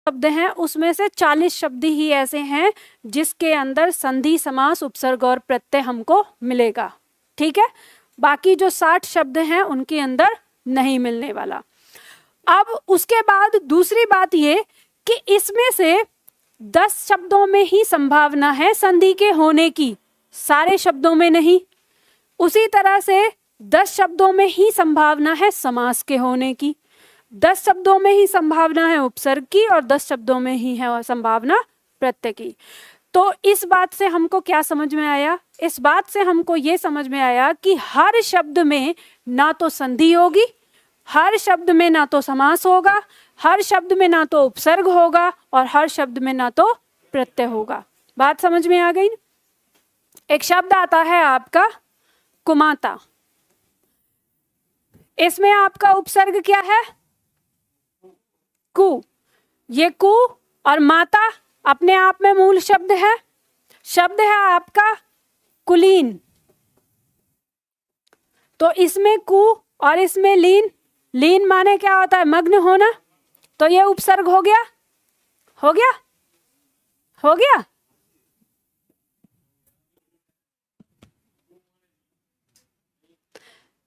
शब्द हैं उसमें से 40 शब्द ही ऐसे हैं जिसके अंदर संधि, समास, उपसर्ग और प्रत्यय हमको मिलेगा। ठीक है, बाकी जो 60 शब्द हैं उनके अंदर नहीं मिलने वाला। अब उसके बाद दूसरी बात ये कि इसमें से 10 शब्दों में ही संभावना है संधि के होने की, सारे शब्दों में नहीं। उसी तरह से 10 शब्दों में ही संभावना है समास के होने की, 10 शब्दों में ही संभावना है उपसर्ग की और 10 शब्दों में ही है संभावना प्रत्यय की। तो इस बात से हमको क्या समझ में आया? इस बात से हमको ये समझ में आया कि हर शब्द में ना तो संधि होगी, हर शब्द में ना तो समास होगा, हर शब्द में ना तो उपसर्ग होगा और हर शब्द में ना तो प्रत्यय होगा। बात समझ में आ गई? एक शब्द आता है आपका कुमाता, इसमें आपका उपसर्ग क्या है? कु। ये कु और माता अपने आप में मूल शब्द है। शब्द है आपका कुलीन, तो इसमें कु और इसमें लीन। लीन माने क्या होता है? मग्न होना। तो ये उपसर्ग हो गया, हो गया, हो गया।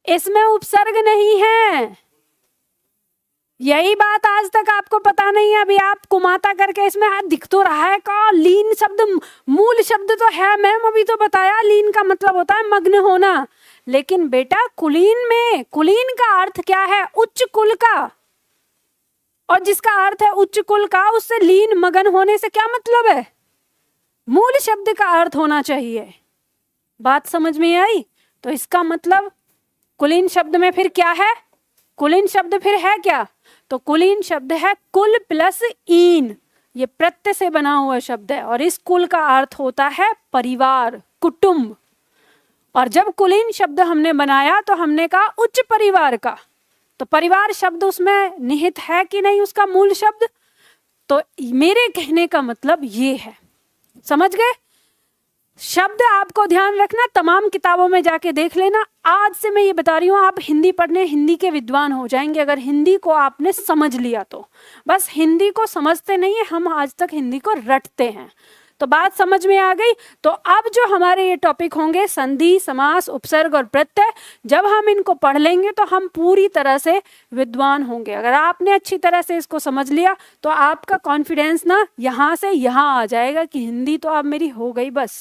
इसमें उपसर्ग नहीं है, यही बात आज तक आपको पता नहीं है। अभी आप कुमाता करके इसमें दिख तो रहा है का लीन शब्द मूल शब्द तो है मैम, अभी तो बताया लीन का मतलब होता है मग्न होना। लेकिन बेटा कुलीन में कुलीन का अर्थ क्या है? उच्च कुल का, और जिसका अर्थ है उच्च कुल का उससे लीन मगन होने से क्या मतलब है? मूल शब्द का अर्थ होना चाहिए। बात समझ में आई? तो इसका मतलब कुलीन शब्द में फिर क्या है? कुलीन शब्द फिर है क्या? तो कुलीन शब्द है कुल प्लस ईन, ये प्रत्यय से बना हुआ शब्द है और इस कुल का अर्थ होता है परिवार, कुटुंब। और जब कुलीन शब्द हमने बनाया तो हमने कहा उच्च परिवार का, तो परिवार शब्द उसमें निहित है कि नहीं उसका मूल शब्द? तो मेरे कहने का मतलब ये है, समझ गए? शब्द आपको ध्यान रखना, तमाम किताबों में जाके देख लेना। आज से मैं ये बता रही हूँ, आप हिंदी पढ़ने हिंदी के विद्वान हो जाएंगे अगर हिंदी को आपने समझ लिया तो। बस हिंदी को समझते नहीं है हम, आज तक हिंदी को रटते हैं। तो बात समझ में आ गई? तो अब जो हमारे ये टॉपिक होंगे संधि, समास, उपसर्ग और प्रत्यय, जब हम इनको पढ़ लेंगे तो हम पूरी तरह से विद्वान होंगे। अगर आपने अच्छी तरह से इसको समझ लिया तो आपका कॉन्फिडेंस ना यहाँ से यहाँ आ जाएगा कि हिंदी तो अब मेरी हो गई। बस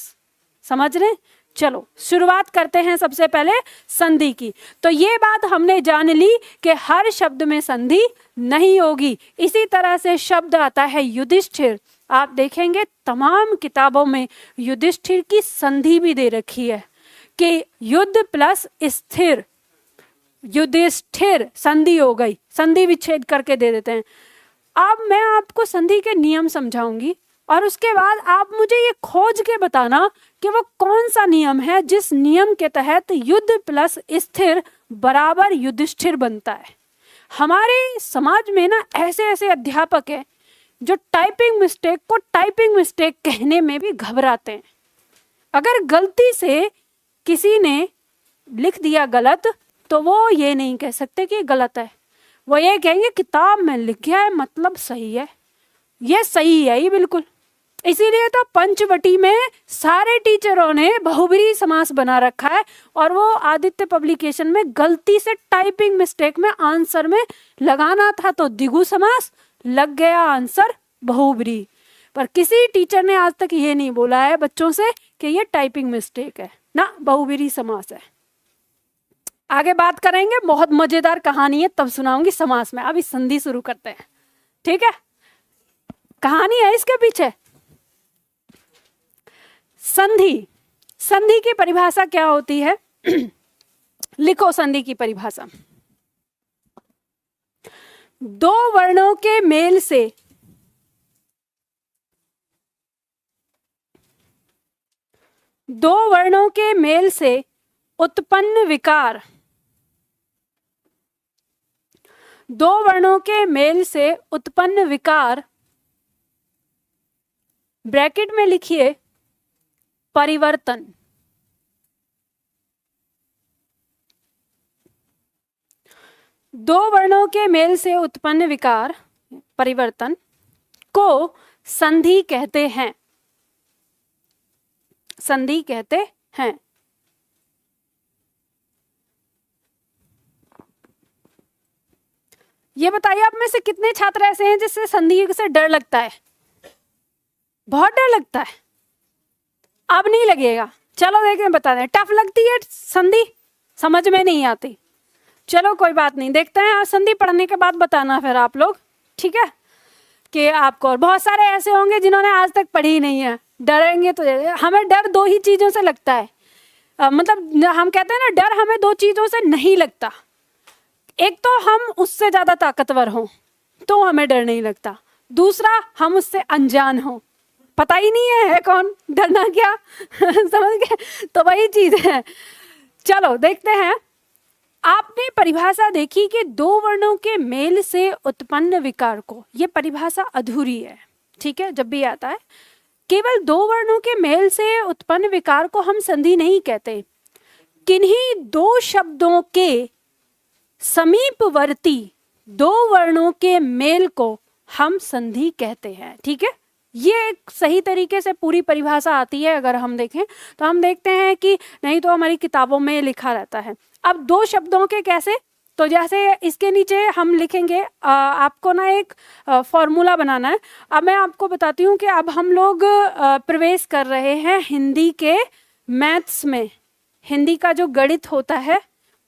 समझ रहे? चलो शुरुआत करते हैं सबसे पहले संधि की। तो ये बात हमने जान ली कि हर शब्द में संधि नहीं होगी। इसी तरह से शब्द आता है युधिष्ठिर, आप देखेंगे तमाम किताबों में युधिष्ठिर की संधि भी दे रखी है कि युद्ध प्लस स्थिर, युधिष्ठिर संधि हो गई, संधि विच्छेद करके दे देते हैं। अब मैं आपको संधि के नियम समझाऊंगी और उसके बाद आप मुझे ये खोज के बताना कि वो कौन सा नियम है जिस नियम के तहत युद्ध प्लस स्थिर बराबर युधिष्ठिर बनता है। हमारे समाज में ना ऐसे ऐसे अध्यापक हैं जो टाइपिंग मिस्टेक को टाइपिंग मिस्टेक कहने में भी घबराते हैं। अगर गलती से किसी ने लिख दिया गलत तो वो ये नहीं कह सकते कि गलत है, वो ये कहेंगे किताब में लिखा है मतलब सही है, ये सही है ही बिल्कुल। इसीलिए तो पंचवटी में सारे टीचरों ने बहुब्रीहि समास बना रखा है और वो आदित्य पब्लिकेशन में गलती से टाइपिंग मिस्टेक में आंसर में लगाना था तो द्विगु समास, लग गया आंसर बहुब्रीहि। पर किसी टीचर ने आज तक ये नहीं बोला है बच्चों से कि ये टाइपिंग मिस्टेक है ना, बहुब्रीहि समास है। आगे बात करेंगे, बहुत मजेदार कहानी है तब सुनाऊंगी समास में। अभी संधि शुरू करते हैं, ठीक है? कहानी है इसके पीछे। संधि, संधि की परिभाषा क्या होती है? लिखो संधि की परिभाषा। दो वर्णों के मेल से दो वर्णों के मेल से उत्पन्न विकार, दो वर्णों के मेल से उत्पन्न विकार, ब्रैकेट में लिखिए परिवर्तन। दो वर्णों के मेल से उत्पन्न विकार परिवर्तन को संधि कहते हैं, संधि कहते हैं। ये बताइए आप में से कितने छात्र ऐसे हैं जिससे संधि से डर लगता है? बहुत डर लगता है। अब नहीं लगेगा, चलो देखें, बता दें। टफ लगती है संधि, समझ में नहीं आती, चलो कोई बात नहीं, देखते हैं। संधि पढ़ने के बाद बताना फिर आप लोग, ठीक है? कि आपको, और बहुत सारे ऐसे होंगे जिन्होंने आज तक पढ़ी ही नहीं है, डरेंगे तो। हमें डर दो ही चीज़ों से लगता है, मतलब हम कहते हैं ना, डर हमें दो चीज़ों से नहीं लगता। एक तो हम उससे ज़्यादा ताकतवर हों तो हमें डर नहीं लगता, दूसरा हम उससे अनजान हों, पता ही नहीं है कौन, डरना क्या समझ गए? तो वही चीज़ है। चलो देखते हैं। आपने परिभाषा देखी कि दो वर्णों के मेल से उत्पन्न विकार को, ये परिभाषा अधूरी है, ठीक है? जब भी आता है केवल दो वर्णों के मेल से उत्पन्न विकार को हम संधि नहीं कहते, किन्हीं दो शब्दों के समीपवर्ती दो वर्णों के मेल को हम संधि कहते हैं, ठीक है? ये एक सही तरीके से पूरी परिभाषा आती है। अगर हम देखें तो हम देखते हैं कि नहीं तो हमारी किताबों में लिखा रहता है। अब दो शब्दों के कैसे, तो जैसे इसके नीचे हम लिखेंगे, आपको ना एक फॉर्मूला बनाना है। अब मैं आपको बताती हूँ कि अब हम लोग प्रवेश कर रहे हैं हिंदी के मैथ्स में, हिंदी का जो गणित होता है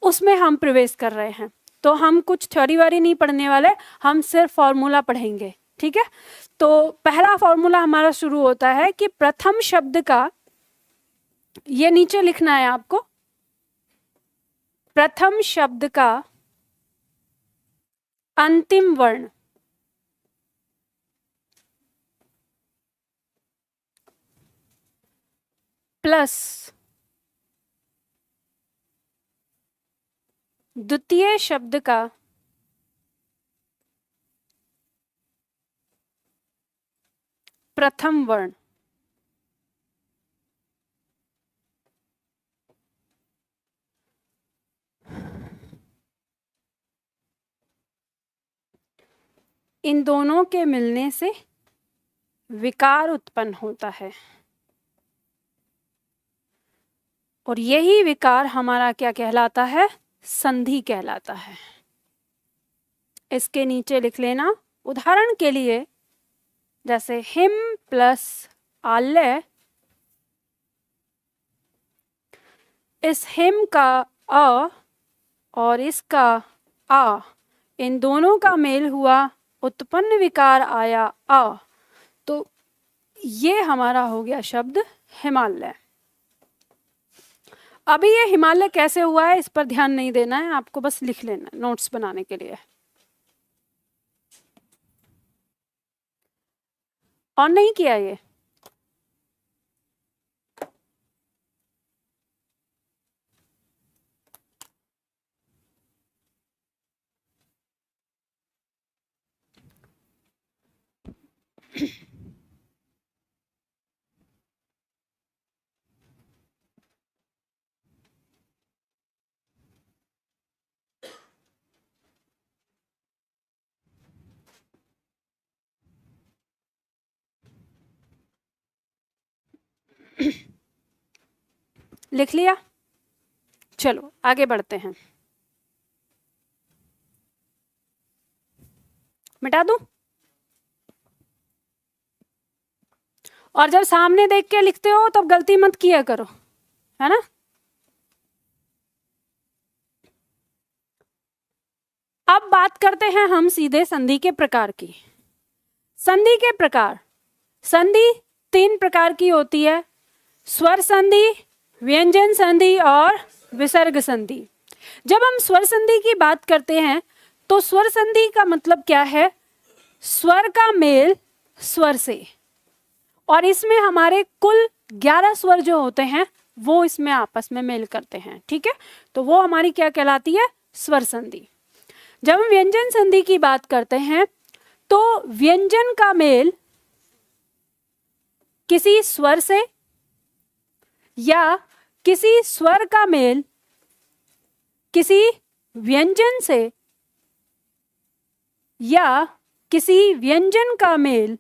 उसमें हम प्रवेश कर रहे हैं। तो हम कुछ थ्योरी वारी नहीं पढ़ने वाले, हम सिर्फ फॉर्मूला पढ़ेंगे, ठीक है? तो पहला फॉर्मूला हमारा शुरू होता है कि प्रथम शब्द का, ये नीचे लिखना है आपको, प्रथम शब्द का अंतिम वर्ण प्लस द्वितीय शब्द का प्रथम वर्ण, इन दोनों के मिलने से विकार उत्पन्न होता है, और यही विकार हमारा क्या कहलाता है? संधि कहलाता है। इसके नीचे लिख लेना, उदाहरण के लिए जैसे हिम प्लस आल्य, इस हिम का अ और इसका आ, इन दोनों का मेल हुआ, उत्पन्न विकार आया अ, तो ये हमारा हो गया शब्द हिमालय। अभी ये हिमालय कैसे हुआ है इस पर ध्यान नहीं देना है, आपको बस लिख लेना है नोट्स बनाने के लिए। और नहीं किया ये? लिख लिया? चलो आगे बढ़ते हैं। मिटा दूं? और जब सामने देख के लिखते हो तब गलती मत किया करो, है ना? अब बात करते हैं हम सीधे संधि के प्रकार की। संधि के प्रकार, संधि तीन प्रकार की होती है, स्वर संधि, व्यंजन संधि और विसर्ग संधि। जब हम स्वर संधि की बात करते हैं तो स्वर संधि का मतलब क्या है? स्वर का मेल स्वर से, और इसमें हमारे कुल 11 स्वर जो होते हैं वो इसमें आपस में मेल करते हैं, ठीक है? तो वो हमारी क्या कहलाती है? स्वर संधि। जब हम व्यंजन संधि की बात करते हैं तो व्यंजन का मेल किसी स्वर से या किसी स्वर का मेल किसी व्यंजन से या किसी व्यंजन का मेल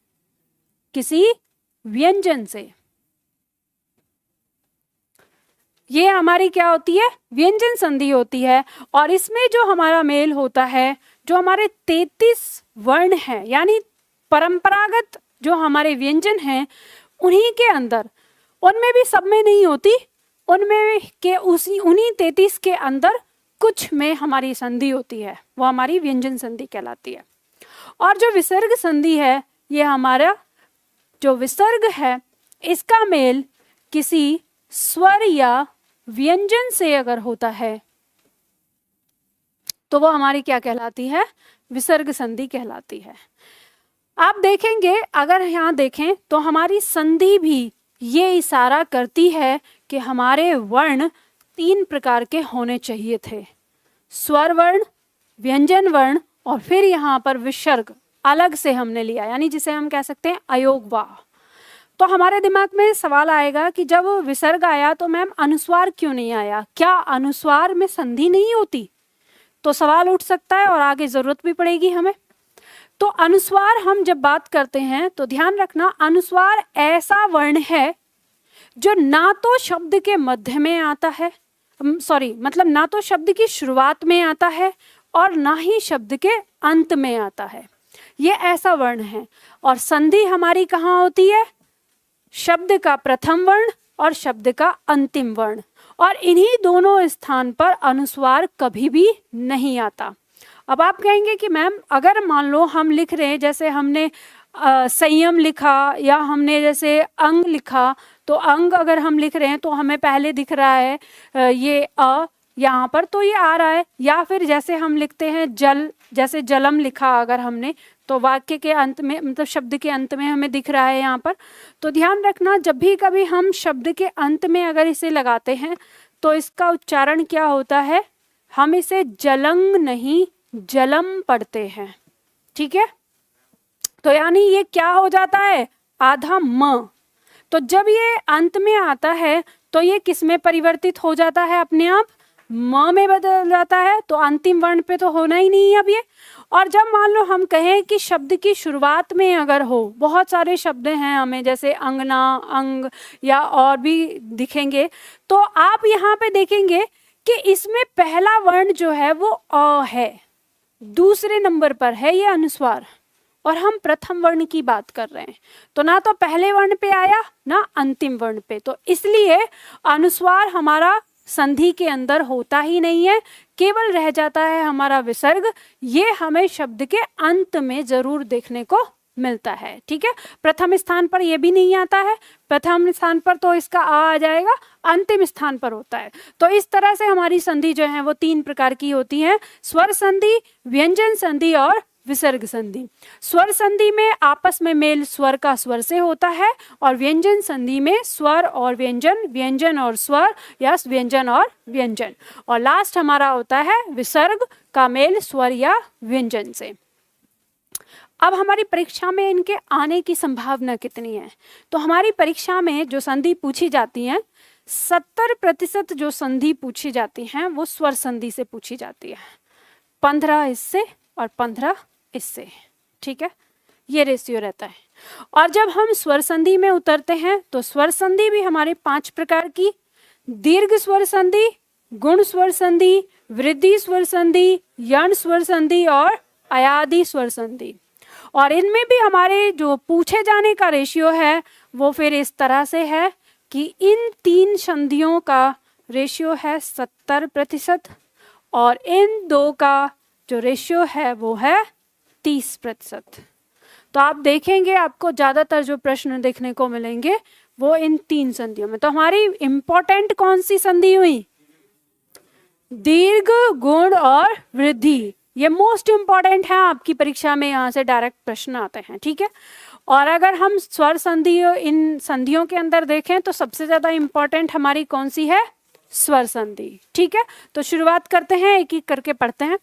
किसी व्यंजन से। ये हमारी क्या होती है? व्यंजन संधि होती है। और इसमें जो हमारा मेल होता है, जो हमारे 33 वर्ण हैं, यानी परंपरागत जो हमारे व्यंजन हैं, उन्हीं के अंदर, उनमें भी सब में नहीं होती, उनमें के उन्हीं 33 के अंदर कुछ में हमारी संधि होती है, वो हमारी व्यंजन संधि कहलाती है। और जो विसर्ग संधि है, ये हमारा जो विसर्ग है, इसका मेल किसी स्वर या व्यंजन से अगर होता है तो वो हमारी क्या कहलाती है? विसर्ग संधि कहलाती है। आप देखेंगे, अगर यहाँ देखें तो हमारी संधि भी ये इशारा करती है कि हमारे वर्ण 3 प्रकार के होने चाहिए थे, स्वर वर्ण, व्यंजन वर्ण और फिर यहाँ पर विसर्ग अलग से हमने लिया, यानी जिसे हम कह सकते हैं अयोगवाह। तो हमारे दिमाग में सवाल आएगा कि जब विसर्ग आया तो मैम अनुस्वार क्यों नहीं आया? क्या अनुस्वार में संधि नहीं होती? तो सवाल उठ सकता है और आगे जरूरत भी पड़ेगी हमें। तो अनुस्वार हम जब बात करते हैं तो ध्यान रखना, अनुस्वार ऐसा वर्ण है जो ना तो शब्द के मध्य में आता है, मतलब ना तो शब्द की शुरुआत में आता है और ना ही शब्द के अंत में आता है। ये ऐसा वर्ण है। और संधि हमारी कहाँ होती है? शब्द का प्रथम वर्ण और शब्द का अंतिम वर्ण, और इन्हीं दोनों स्थान पर अनुस्वार कभी भी नहीं आता। अब आप कहेंगे कि मैम अगर मान लो हम लिख रहे हैं, जैसे हमने संयम लिखा या हमने जैसे अंग लिखा, तो अंग अगर हम लिख रहे हैं तो हमें पहले दिख रहा है ये अ यहाँ पर, तो ये आ रहा है। या फिर जैसे हम लिखते हैं जल, जैसे जलम लिखा अगर हमने, तो वाक्य के अंत में, मतलब शब्द के अंत में हमें दिख रहा है यहाँ पर। तो ध्यान रखना, जब भी कभी हम शब्द के अंत में अगर इसे लगाते हैं तो इसका उच्चारण क्या होता है? हम इसे जलंग नहीं जलम पढ़ते हैं, ठीक है? तो यानी ये क्या हो जाता है? आधा म। तो जब ये अंत में आता है तो ये किस में परिवर्तित हो जाता है? अपने आप म में बदल जाता है। तो अंतिम वर्ण पे तो होना ही नहीं है अब ये। और जब मान लो हम कहें कि शब्द की शुरुआत में अगर हो, बहुत सारे शब्द हैं हमें, जैसे अंगना, अंग या और भी दिखेंगे, तो आप यहाँ पे देखेंगे कि इसमें पहला वर्ण जो है वो अ है, दूसरे नंबर पर है ये अनुस्वार, और हम प्रथम वर्ण की बात कर रहे हैं। तो ना तो पहले वर्ण पे आया ना अंतिम वर्ण पे, तो इसलिए अनुस्वार हमारा संधि के अंदर होता ही नहीं है, केवल रह जाता है हमारा विसर्ग। ये हमें शब्द के अंत में जरूर देखने को मिलता है, ठीक है? प्रथम स्थान पर ये भी नहीं आता है, प्रथम स्थान पर तो इसका आ जाएगा, अंतिम स्थान पर होता है। तो इस तरह से हमारी संधि जो है वो 3 प्रकार की होती है, स्वर संधि, व्यंजन संधि और विसर्ग संधि। स्वर संधि में आपस में मेल स्वर का स्वर से होता है, और व्यंजन संधि में स्वर और व्यंजन, व्यंजन और स्वर या व्यंजन और व्यंजन, और लास्ट हमारा होता है विसर्ग का मेल स्वर या व्यंजन से। अब हमारी परीक्षा में इनके आने की संभावना कितनी है? तो हमारी परीक्षा में जो संधि पूछी जाती है, 70% जो संधि पूछी जाती हैं वो स्वर संधि से पूछी जाती है, 15 इससे और 15 इससे, ठीक है? ये रेशियो रहता है। और जब हम स्वर संधि में उतरते हैं तो स्वर संधि भी हमारे 5 प्रकार की, दीर्घ स्वर संधि, गुण स्वर संधि, वृद्धि स्वर संधि, यण स्वर संधि और अयादि स्वर संधि। और इनमें भी हमारे जो पूछे जाने का रेशियो है वो फिर इस तरह से है कि इन 3 संधियों का रेशियो है 70% और इन 2 का जो रेशियो है वो है 30%। तो आप देखेंगे आपको ज्यादातर जो प्रश्न देखने को मिलेंगे वो इन 3 संधियों में। तो हमारी इंपॉर्टेंट कौन सी संधि हुई? दीर्घ, गुण और वृद्धि। ये मोस्ट इंपॉर्टेंट है, आपकी परीक्षा में यहाँ से डायरेक्ट प्रश्न आते हैं, ठीक है? और अगर हम स्वर संधि इन संधियों के अंदर देखें तो सबसे ज्यादा इंपॉर्टेंट हमारी कौन सी है? स्वर संधि, ठीक है? तो शुरुआत करते हैं, एक एक करके पढ़ते हैं।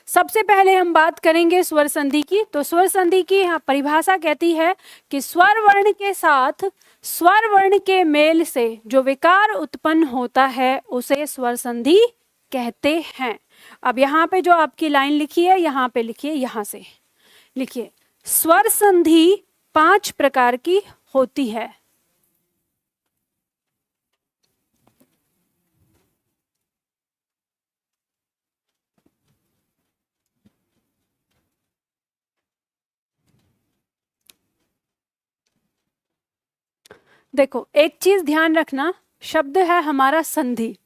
सबसे पहले हम बात करेंगे स्वर संधि की। तो स्वर संधि की परिभाषा कहती है कि स्वर वर्ण के साथ स्वर वर्ण के मेल से जो विकार उत्पन्न होता है उसे स्वर संधि कहते हैं। अब यहाँ पे जो आपकी लाइन लिखी है यहाँ पे लिखिए, यहाँ से लिखिए, स्वर संधि 5 प्रकार की होती है। देखो एक चीज ध्यान रखना, शब्द है हमारा संधि।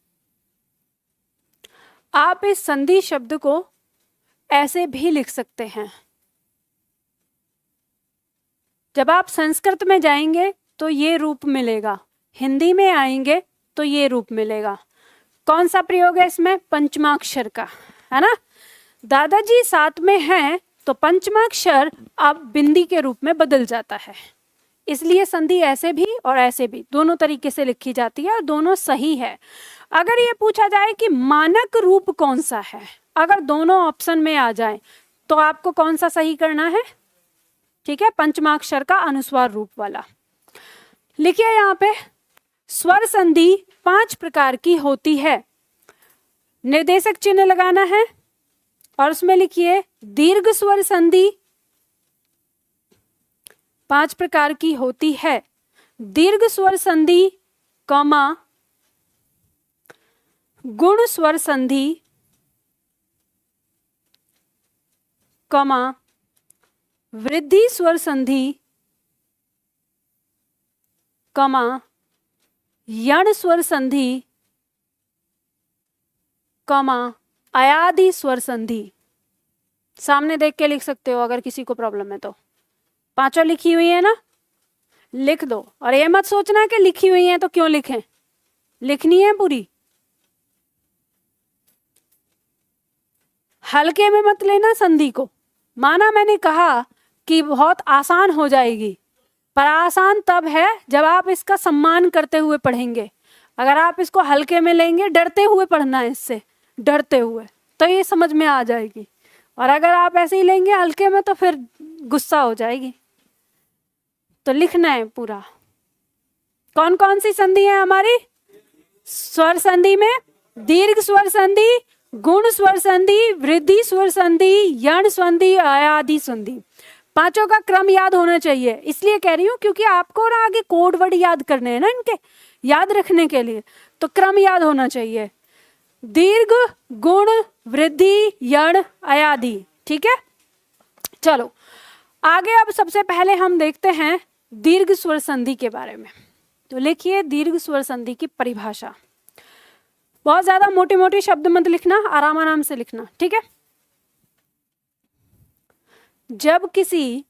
आप इस संधि शब्द को ऐसे भी लिख सकते हैं। जब आप संस्कृत में जाएंगे तो ये रूप मिलेगा, हिंदी में आएंगे तो ये रूप मिलेगा। कौन सा प्रयोग है इसमें? पंचमाक्षर का, है ना। दादाजी साथ में हैं तो पंचमाक्षर अब बिंदी के रूप में बदल जाता है, इसलिए संधि ऐसे भी और ऐसे भी दोनों तरीके से लिखी जाती है और दोनों सही है। अगर ये पूछा जाए कि मानक रूप कौन सा है, अगर दोनों ऑप्शन में आ जाए तो आपको कौन सा सही करना है? ठीक है, पंचमाक्षर का अनुस्वार रूप वाला। लिखिए यहाँ पे, स्वर संधि 5 प्रकार की होती है। निर्देशक चिन्ह लगाना है और उसमें लिखिए दीर्घ स्वर संधि 5 प्रकार की होती है। दीर्घ स्वर संधि, कॉमा, गुण स्वर संधि, कॉमा, वृद्धि स्वर संधि, कॉमा, यण स्वर संधि, कॉमा, अयादि स्वर संधि। सामने देख के लिख सकते हो अगर किसी को प्रॉब्लम है तो। पांचों लिखी हुई है ना, लिख दो। और ये मत सोचना कि लिखी हुई है तो क्यों लिखें, लिखनी है पूरी। हल्के में मत लेना संधि को। माना मैंने कहा कि बहुत आसान हो जाएगी, पर आसान तब है जब आप इसका सम्मान करते हुए पढ़ेंगे। अगर आप इसको हल्के में लेंगे, डरते हुए पढ़ना है, इससे डरते हुए, तो ये समझ में आ जाएगी। और अगर आप ऐसे ही लेंगे हल्के में तो फिर गुस्सा हो जाएगी। तो लिखना है पूरा। कौन कौन सी संधि है हमारी? स्वर संधि में दीर्घ स्वर संधि, गुण स्वर संधि, वृद्धि स्वर संधि, यण संधि, अयादि संधि। पांचों का क्रम याद होना चाहिए। इसलिए कह रही हूं क्योंकि आपको ना आगे कोड वर्ड याद करने हैं ना, इनके याद रखने के लिए, तो क्रम याद होना चाहिए। दीर्घ, गुण, वृद्धि, यण, अयादि। ठीक है, चलो आगे। अब सबसे पहले हम देखते हैं दीर्घ स्वर संधि के बारे में। तो लिखिए दीर्घ स्वर संधि की परिभाषा। बहुत ज्यादा मोटे मोटे शब्द मत लिखना, आराम आराम से लिखना, ठीक है। जब किसी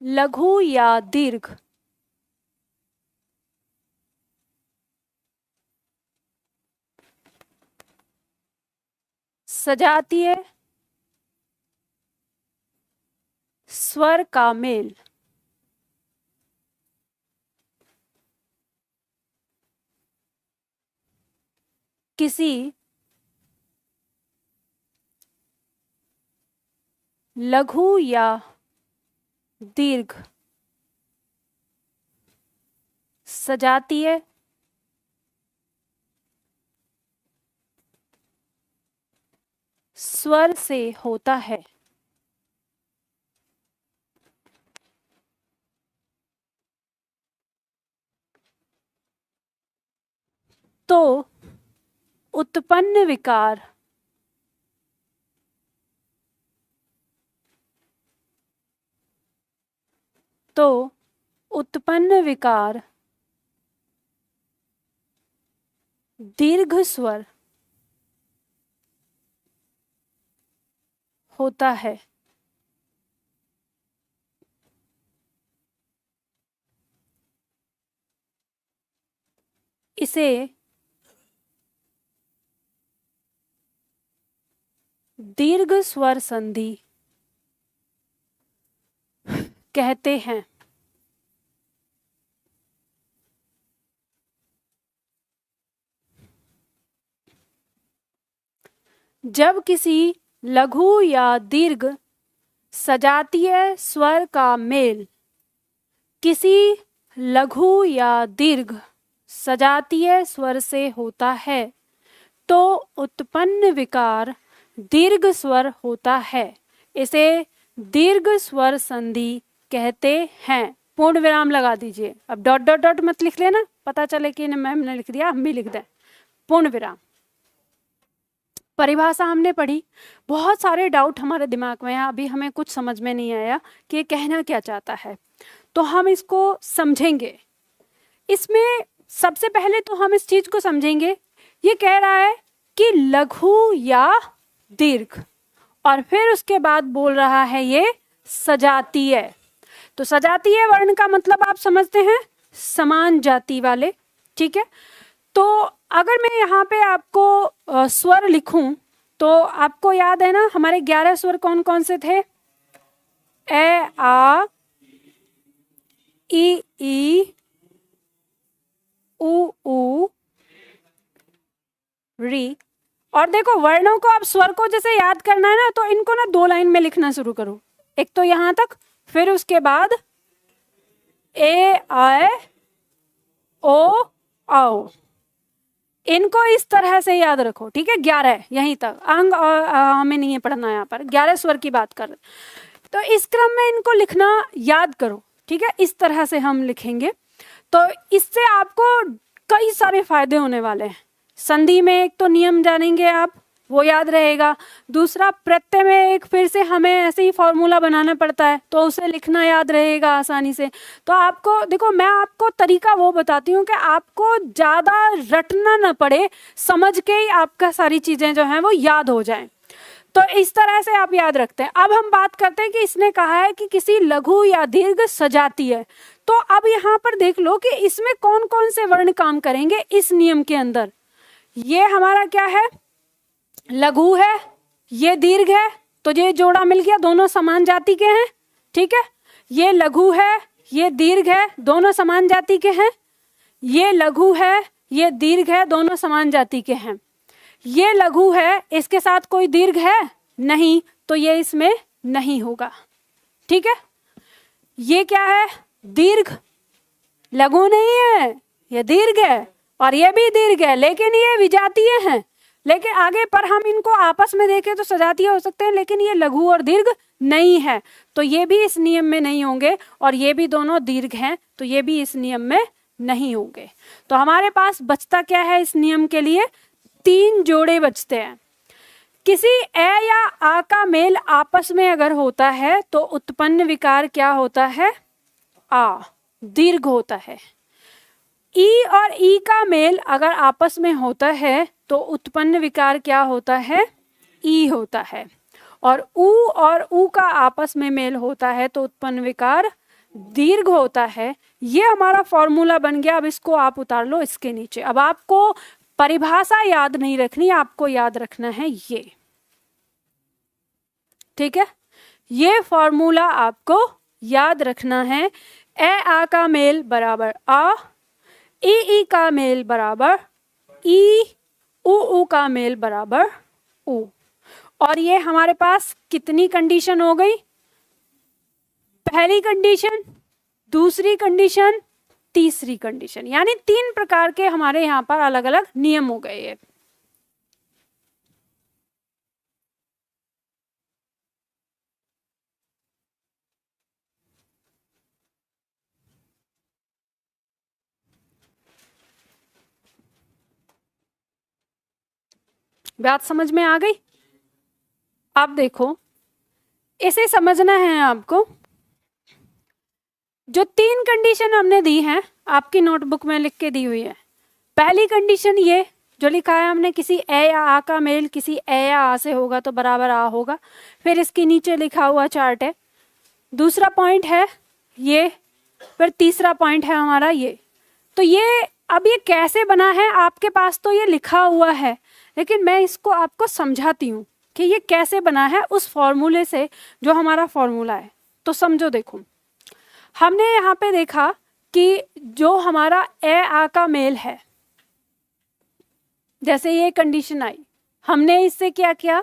लघु या दीर्घ सजातीय स्वर का मेल किसी लघु या दीर्घ सजातीय स्वर से होता है। तो उत्पन्न विकार दीर्घ स्वर होता है। इसे दीर्घ स्वर संधि कहते हैं। जब किसी लघु या दीर्घ सजातीय स्वर का मेल किसी लघु या दीर्घ सजातीय स्वर से होता है तो उत्पन्न विकार दीर्घ स्वर होता है। इसे दीर्घ स्वर संधि कहते हैं। पूर्ण विराम लगा दीजिए। अब डॉट डॉट डॉट मत लिख लेना, पता चले कि मैम ने लिख दिया, हम भी लिख दें। पूर्ण विराम। परिभाषा हमने पढ़ी, बहुत सारे डाउट हमारे दिमाग में है, अभी हमें कुछ समझ में नहीं आया कि ये कहना क्या चाहता है, तो हम इसको समझेंगे। इसमें सबसे पहले तो हम इस चीज को समझेंगे, ये कह रहा है कि लघु या दीर्घ, और फिर उसके बाद बोल रहा है ये सजातीय। तो सजातीय वर्ण का मतलब आप समझते हैं, समान जाति वाले, ठीक है। तो अगर मैं यहाँ पे आपको स्वर लिखूं तो आपको याद है ना हमारे 11 स्वर कौन कौन से थे? ए आ ई उ री। और देखो वर्णों को, अब स्वर को जैसे याद करना है ना, तो इनको ना 2 लाइन में लिखना शुरू करो। एक तो यहां तक, फिर उसके बाद ए आए ओ आओ, इनको इस तरह से याद रखो, ठीक है। 11 यहीं तक, अंग और हमें नहीं पढ़ना, यहाँ पर 11 स्वर की बात कर, तो इस क्रम में इनको लिखना याद करो, ठीक है। इस तरह से हम लिखेंगे तो इससे आपको कई सारे फायदे होने वाले हैं। संधि में एक तो नियम जानेंगे आप, वो याद रहेगा। दूसरा प्रत्यय में एक फिर से हमें ऐसे ही फॉर्मूला बनाना पड़ता है, तो उसे लिखना याद रहेगा आसानी से। तो आपको देखो, मैं आपको तरीका वो बताती हूँ कि आपको ज़्यादा रटना न पड़े, समझ के ही आपका सारी चीज़ें जो हैं वो याद हो जाएं। तो इस तरह से आप याद रखते हैं। अब हम बात करते हैं कि इसने कहा है कि किसी लघु या दीर्घ सजाती है, तो अब यहाँ पर देख लो कि इसमें कौन कौन से वर्ण काम करेंगे इस नियम के अंदर। ये हमारा क्या है? लघु है, ये दीर्घ है, तो ये जोड़ा मिल गया, दोनों समान जाति के हैं, ठीक है। ये लघु है, ये दीर्घ है, दोनों समान जाति के हैं। ये लघु है, ये दीर्घ है, दोनों समान जाति के हैं। ये लघु है, इसके साथ कोई दीर्घ है नहीं, तो ये इसमें नहीं होगा, ठीक है। ये क्या है? दीर्घ, लघु नहीं है, ये दीर्घ है, और ये भी दीर्घ है, लेकिन ये विजातीय हैं। लेकिन आगे पर हम इनको आपस में देखें तो सजातीय हो सकते हैं, लेकिन ये लघु और दीर्घ नहीं है, तो ये भी इस नियम में नहीं होंगे। और ये भी दोनों दीर्घ हैं, तो ये भी इस नियम में नहीं होंगे। तो हमारे पास बचता क्या है इस नियम के लिए? 3 जोड़े बचते हैं। किसी ए या आ का मेल आपस में अगर होता है तो उत्पन्न विकार क्या होता है? आ, दीर्घ होता है। ई और ई का मेल अगर आपस में होता है तो उत्पन्न विकार क्या होता है? ई होता है। और ऊ का आपस में मेल होता है तो उत्पन्न विकार दीर्घ होता है। ये हमारा फॉर्मूला बन गया। अब इसको आप उतार लो इसके नीचे। अब आपको परिभाषा याद नहीं रखनी, आपको याद रखना है ये, ठीक है। ये फॉर्मूला आपको याद रखना है। ए आ का मेल बराबर आ, ई का मेल बराबर ई, ऊ का मेल बराबर ऊ। और ये हमारे पास कितनी कंडीशन हो गई? पहली कंडीशन, दूसरी कंडीशन, तीसरी कंडीशन, यानी 3 प्रकार के हमारे यहाँ पर अलग अलग नियम हो गए हैं। बात समझ में आ गई? अब देखो, इसे समझना है आपको। जो 3 कंडीशन हमने दी हैं आपकी नोटबुक में लिख के दी हुई है। पहली कंडीशन ये जो लिखा है हमने, किसी ए या आ का मेल किसी ए या आ से होगा तो बराबर आ होगा। फिर इसके नीचे लिखा हुआ चार्ट है। दूसरा पॉइंट है ये, फिर तीसरा पॉइंट है हमारा ये। तो ये अब ये कैसे बना है आपके पास तो ये लिखा हुआ है, लेकिन मैं इसको आपको समझाती हूँ कि ये कैसे बना है उस फॉर्मूले से जो हमारा फॉर्मूला है। तो समझो, देखो हमने यहाँ पे देखा कि जो हमारा ए आ का मेल है, जैसे ये कंडीशन आई, हमने इससे क्या किया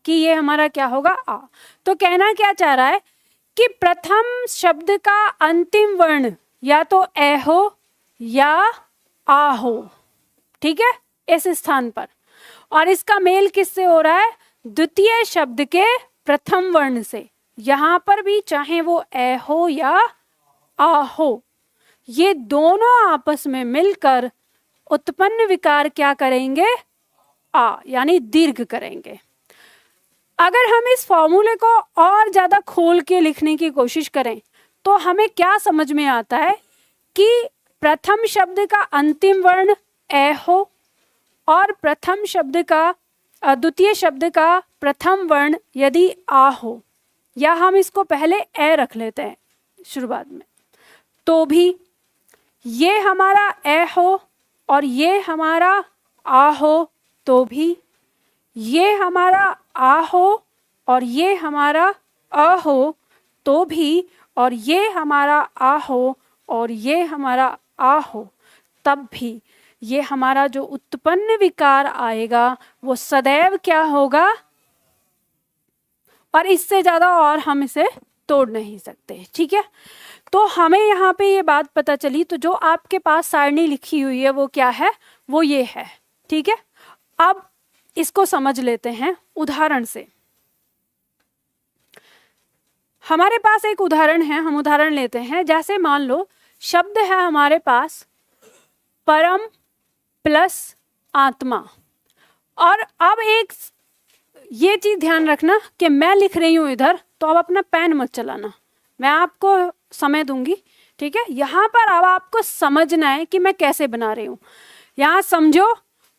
कि ये हमारा क्या होगा? आ। तो कहना क्या चाह रहा है कि प्रथम शब्द का अंतिम वर्ण या तो ए हो या आ हो, ठीक है, इस स्थान पर। और इसका मेल किससे हो रहा है? द्वितीय शब्द के प्रथम वर्ण से। यहां पर भी चाहे वो ए हो या आ हो, ये दोनों आपस में मिलकर उत्पन्न विकार क्या करेंगे? आ, यानी दीर्घ करेंगे। अगर हम इस फॉर्मूले को और ज्यादा खोल के लिखने की कोशिश करें तो हमें क्या समझ में आता है कि प्रथम शब्द का अंतिम वर्ण ए हो और प्रथम शब्द का द्वितीय शब्द का प्रथम वर्ण यदि आ हो, या हम इसको पहले ए रख लेते हैं शुरुआत में, तो भी ये हमारा ए हो और ये हमारा आ हो, तो भी ये हमारा आ हो और ये हमारा अ हो, तो भी, और ये हमारा आ हो और ये हमारा आ हो, तब भी ये हमारा जो उत्पन्न विकार आएगा वो सदैव क्या होगा? और इससे ज्यादा और हम इसे तोड़ नहीं सकते। ठीक है, तो हमें यहाँ पे ये बात पता चली। तो जो आपके पास सारणी लिखी हुई है वो क्या है? वो ये है। ठीक है, अब इसको समझ लेते हैं उदाहरण से। हमारे पास एक उदाहरण है, हम उदाहरण लेते हैं। जैसे मान लो शब्द है हमारे पास परम प्लस आत्मा, और अब एक ये चीज ध्यान रखना कि मैं लिख रही हूं इधर, तो अब अपना पेन मत चलाना, मैं आपको समय दूंगी। ठीक है, यहाँ पर अब आपको समझना है कि मैं कैसे बना रही हूँ। यहाँ समझो,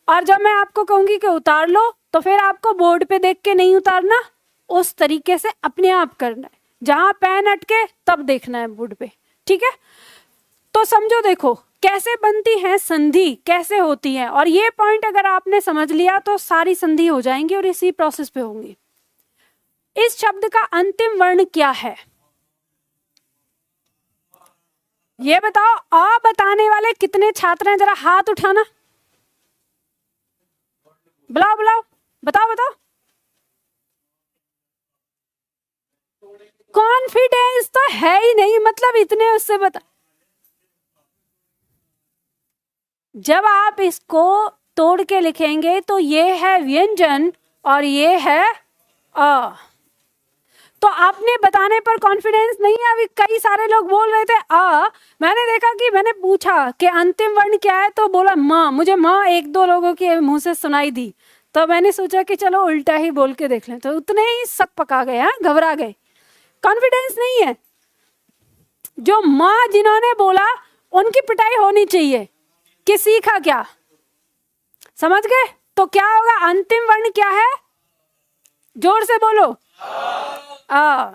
और जब मैं आपको कहूंगी कि उतार लो, तो फिर आपको बोर्ड पे देख के नहीं उतारना, उस तरीके से अपने आप करना है। जहां पेन अटके तब देखना है बोर्ड पे। ठीक है, तो समझो, देखो कैसे बनती है संधि, कैसे होती है। और ये पॉइंट अगर आपने समझ लिया तो सारी संधि हो जाएंगी और इसी प्रोसेस पे होंगी। इस शब्द का अंतिम वर्ण क्या है? ये बताओ। आ बताने वाले कितने छात्र हैं? जरा हाथ उठाना, बुलाओ बुलाओ, बताओ बताओ। कॉन्फिडेंस तो है ही नहीं, मतलब इतने उससे बता। जब आप इसको तोड़ के लिखेंगे तो ये है व्यंजन और ये है अ, तो आपने बताने पर कॉन्फिडेंस नहीं है। अभी कई सारे लोग बोल रहे थे आ, मैंने देखा कि मैंने पूछा कि अंतिम वर्ण क्या है, तो बोला माँ। मुझे माँ एक दो लोगों के मुंह से सुनाई दी, तो मैंने सोचा कि चलो उल्टा ही बोल के देख लें, तो उतने ही सक पका गए, हैं घबरा गए, कॉन्फिडेंस नहीं है। जो माँ जिन्होंने बोला उनकी पिटाई होनी चाहिए कि सीखा क्या, समझ गए? तो क्या होगा? अंतिम वर्ण क्या है? जोर से बोलो। आ।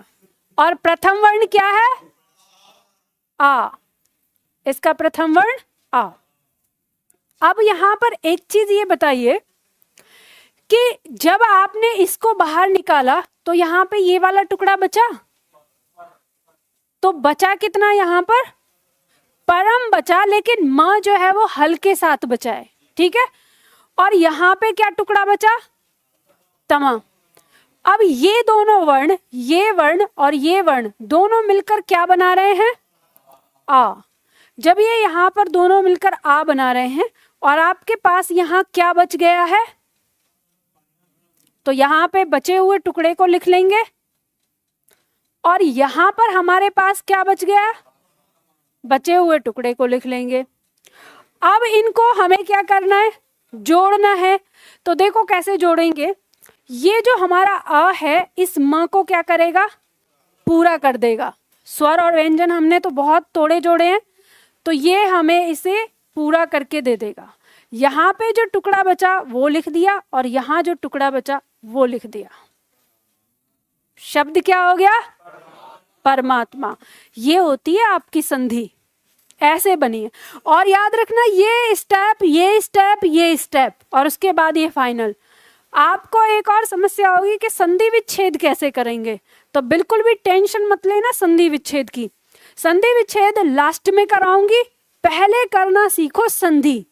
और प्रथम वर्ण क्या है? आ। इसका प्रथम वर्ण आ। अब यहां पर एक चीज ये बताइए कि जब आपने इसको बाहर निकाला तो यहां पे ये वाला टुकड़ा बचा, तो बचा कितना? यहां पर परम बचा, लेकिन मां जो है वो हल के साथ बचा है। ठीक है, और यहां पे क्या टुकड़ा बचा? तमा। अब ये दोनों वर्ण, ये वर्ण और ये वर्ण दोनों मिलकर क्या बना रहे हैं? आ। जब ये यहां पर दोनों मिलकर आ बना रहे हैं और आपके पास यहां क्या बच गया है, तो यहां पे बचे हुए टुकड़े को लिख लेंगे। और यहां पर हमारे पास क्या बच गया? बचे हुए टुकड़े को लिख लेंगे। अब इनको हमें क्या करना है? जोड़ना है। तो देखो कैसे जोड़ेंगे। ये जो हमारा अ है, इस म को क्या करेगा? पूरा कर देगा। स्वर और व्यंजन हमने तो बहुत तोड़े जोड़े हैं, तो ये हमें इसे पूरा करके दे देगा। यहाँ पे जो टुकड़ा बचा वो लिख दिया और यहाँ जो टुकड़ा बचा वो लिख दिया। शब्द क्या हो गया? परमात्मा। ये होती है आपकी संधि, ऐसे बनी है। और याद रखना, ये स्टेप, ये स्टेप, ये स्टेप, और उसके बाद ये फाइनल। आपको एक और समस्या होगी कि संधि विच्छेद कैसे करेंगे, तो बिल्कुल भी टेंशन मत लेना संधि विच्छेद की। संधि विच्छेद लास्ट में कराऊंगी, पहले करना सीखो संधि,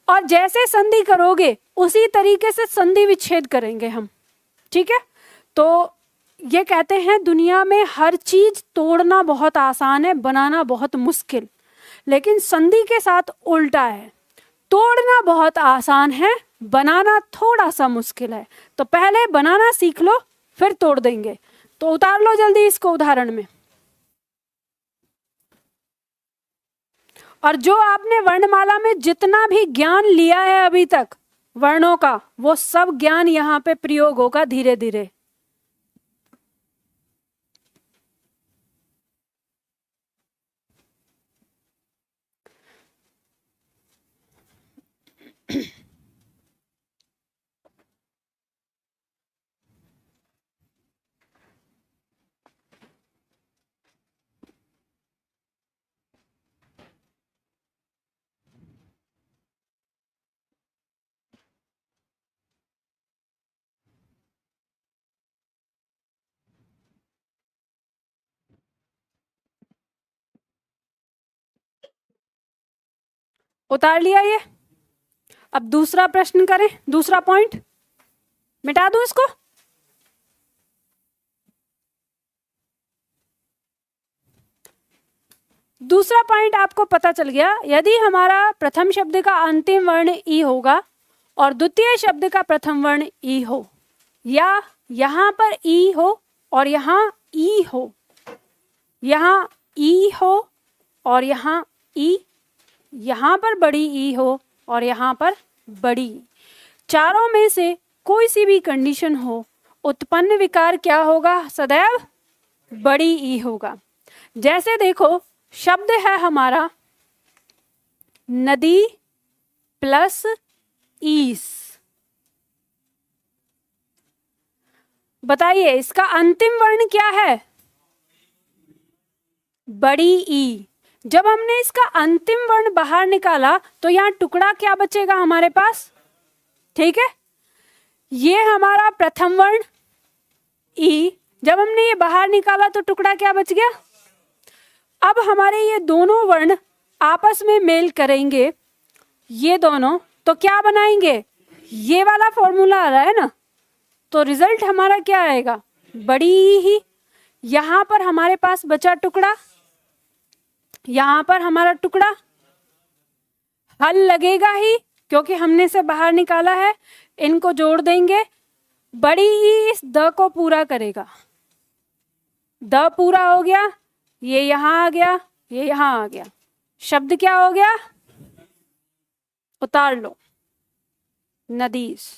और जैसे संधि करोगे उसी तरीके से संधि विच्छेद करेंगे हम। ठीक है, तो ये कहते हैं दुनिया में हर चीज तोड़ना बहुत आसान है, बनाना बहुत मुश्किल, लेकिन संधि के साथ उल्टा है। तोड़ना बहुत आसान है, बनाना थोड़ा सा मुश्किल है। तो पहले बनाना सीख लो, फिर तोड़ देंगे। तो उतार लो जल्दी इसको उदाहरण में। और जो आपने वर्णमाला में जितना भी ज्ञान लिया है अभी तक वर्णों का, वो सब ज्ञान यहाँ पे प्रयोग होगा धीरे धीरे। उतार लिया ये। अब दूसरा प्रश्न करें, दूसरा पॉइंट मिटा दूं इसको। दूसरा पॉइंट आपको पता चल गया, यदि हमारा प्रथम शब्द का अंतिम वर्ण ई होगा और द्वितीय शब्द का प्रथम वर्ण ई हो, या यहां पर ई हो और यहां ई हो, यहां ई हो और यहां ई, यहां पर बड़ी ई हो और यहां पर बड़ी, चारों में से कोई सी भी कंडीशन हो, उत्पन्न विकार क्या होगा? सदैव बड़ी ई होगा। जैसे देखो, शब्द है हमारा नदी प्लस ईस। बताइए इसका अंतिम वर्ण क्या है? बड़ी ई। जब हमने इसका अंतिम वर्ण बाहर निकाला तो यहाँ टुकड़ा क्या बचेगा हमारे पास? ठीक है, ये हमारा प्रथम वर्ण ई, जब हमने ये बाहर निकाला तो टुकड़ा क्या बच गया? अब हमारे ये दोनों वर्ण आपस में मेल करेंगे, ये दोनों, तो क्या बनाएंगे? ये वाला फॉर्मूला आ रहा है ना, तो रिजल्ट हमारा क्या आएगा? बड़ी ही। यहां पर हमारे पास बचा टुकड़ा, यहां पर हमारा टुकड़ा, हल लगेगा ही क्योंकि हमने से बाहर निकाला है। इनको जोड़ देंगे, बड़ी ई इस द को पूरा करेगा, द पूरा हो गया, ये यहां आ गया, ये यहां आ गया, शब्द क्या हो गया? उतार लो, नदीस।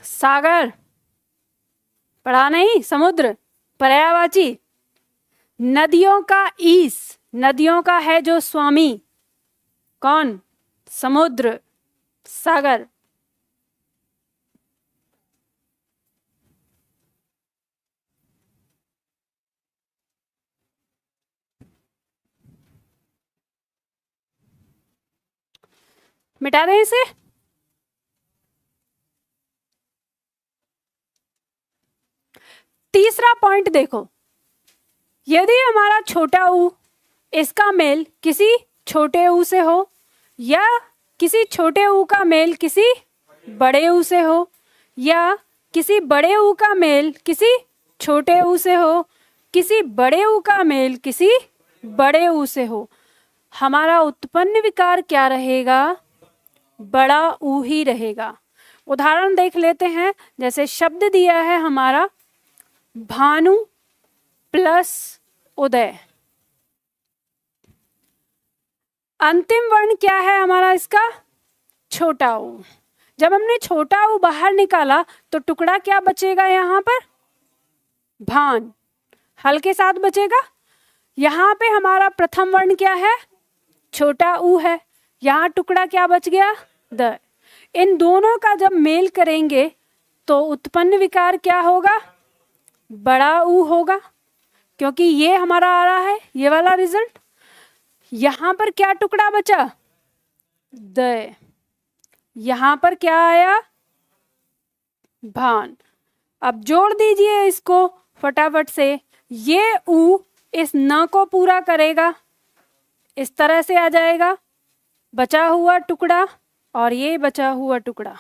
सागर पढ़ा नहीं, समुद्र पर्यायवाची। नदियों का ईस, नदियों का है जो स्वामी, कौन? समुद्र, सागर। मिटा दें इसे। तीसरा पॉइंट देखो, यदि हमारा छोटा ऊ, इसका मेल किसी छोटे ऊ से हो, या किसी छोटे ऊ का मेल किसी बड़े ऊ से हो, या किसी बड़े ऊ का मेल किसी छोटे ऊ से हो, किसी बड़े ऊ का मेल किसी बड़े ऊ से हो, हमारा उत्पन्न विकार क्या रहेगा? बड़ा ऊ ही रहेगा। उदाहरण देख लेते हैं। जैसे शब्द दिया है हमारा भानु प्लस उदय, अंतिम वर्ण क्या है हमारा इसका? छोटा ऊ। जब हमने छोटा ऊ बाहर निकाला तो टुकड़ा क्या बचेगा यहाँ पर? भान, हल के साथ बचेगा। यहाँ पे हमारा प्रथम वर्ण क्या है? छोटा ऊ है, यहाँ टुकड़ा क्या बच गया? द। इन दोनों का जब मेल करेंगे तो उत्पन्न विकार क्या होगा? बड़ा ऊ होगा, क्योंकि ये हमारा आ रहा है ये वाला रिजल्ट। यहां पर क्या टुकड़ा बचा? द। यहां पर क्या आया? भान। अब जोड़ दीजिए इसको फटाफट से। ये ऊ इस न को पूरा करेगा, इस तरह से आ जाएगा बचा हुआ टुकड़ा, और ये बचा हुआ टुकड़ा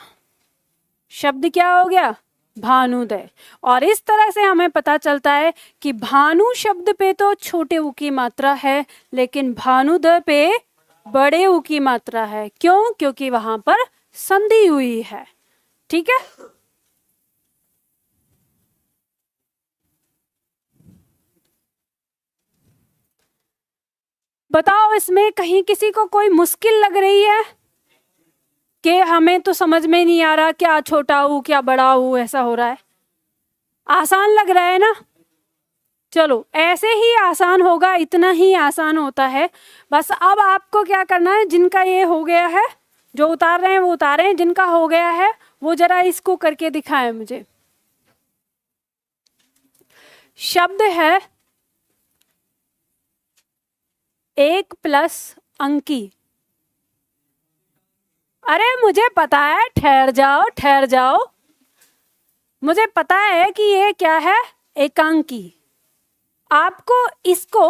शब्द क्या हो गया? भानुदय। और इस तरह से हमें पता चलता है कि भानु शब्द पे तो छोटे ऊ की मात्रा है, लेकिन भानुदय पे बड़े ऊ की मात्रा है। क्यों? क्योंकि वहां पर संधि हुई है। ठीक है, बताओ इसमें कहीं किसी को कोई मुश्किल लग रही है कि हमें तो समझ में नहीं आ रहा क्या छोटा ऊ क्या बड़ा ऊ ऐसा हो रहा है? आसान लग रहा है ना? चलो ऐसे ही आसान होगा, इतना ही आसान होता है। बस अब आपको क्या करना है, जिनका ये हो गया है, जो उतार रहे हैं वो उतारें, जिनका हो गया है वो जरा इसको करके दिखाएं मुझे। शब्द है 1 प्लस अंकी। अरे मुझे पता है, ठहर जाओ ठहर जाओ, मुझे पता है कि ये क्या है, एकांकी। आपको इसको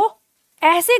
ऐसे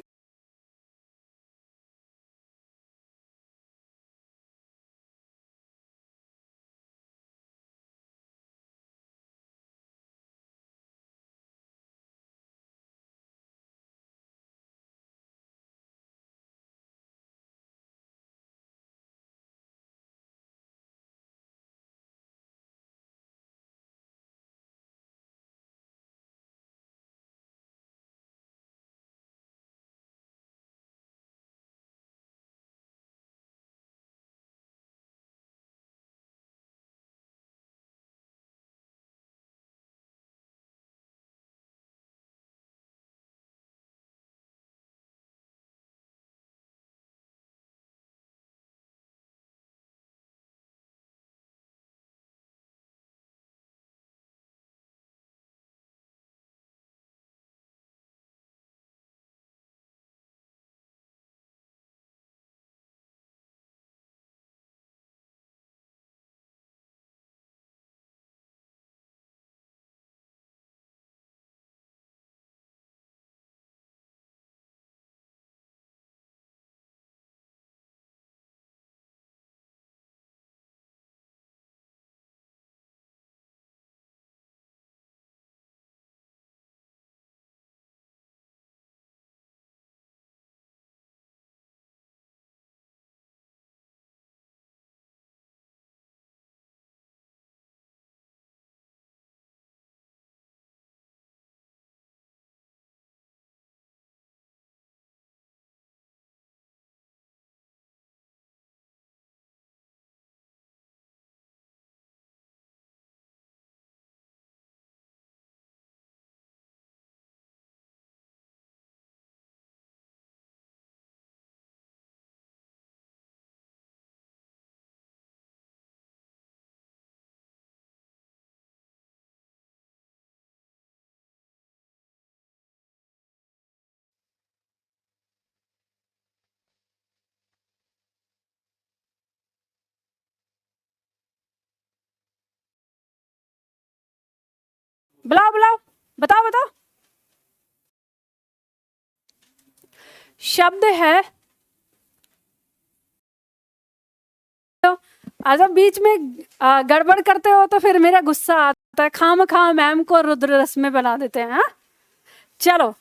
बुलाओ बुलाओ, बताओ बताओ। शब्द है, तो जब बीच में गड़बड़ करते हो तो फिर मेरा गुस्सा आता है, खाम खाम मैम को रुद्र रस में बना देते हैं। हाँ चलो,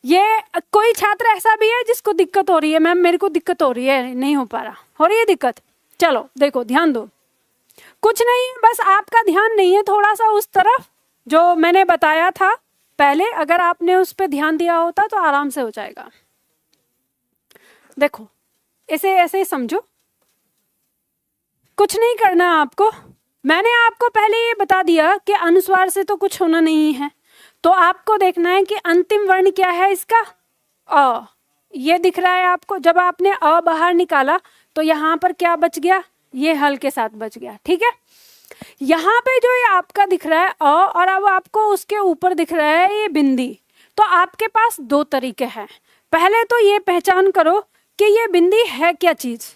ये कोई छात्र ऐसा भी है जिसको दिक्कत हो रही है, मैम मेरे को दिक्कत हो रही है, नहीं हो पा रहा, हो रही है दिक्कत? चलो देखो ध्यान दो, कुछ नहीं, बस आपका ध्यान नहीं है थोड़ा सा उस तरफ जो मैंने बताया था पहले, अगर आपने उस पर ध्यान दिया होता तो आराम से हो जाएगा। देखो इसे ऐसे समझो, कुछ नहीं करना आपको, मैंने आपको पहले ये बता दिया कि अनुस्वार से तो कुछ होना नहीं है, तो आपको देखना है कि अंतिम वर्ण क्या है इसका, अ। ये दिख रहा है आपको, जब आपने अ बाहर निकाला तो यहाँ पर क्या बच गया, ये हल के साथ बच गया। ठीक है, यहाँ पे जो ये आपका दिख रहा है अ, और अब आपको उसके ऊपर दिख रहा है ये बिंदी, तो आपके पास दो तरीके हैं। पहले तो ये पहचान करो कि ये बिंदी है क्या चीज,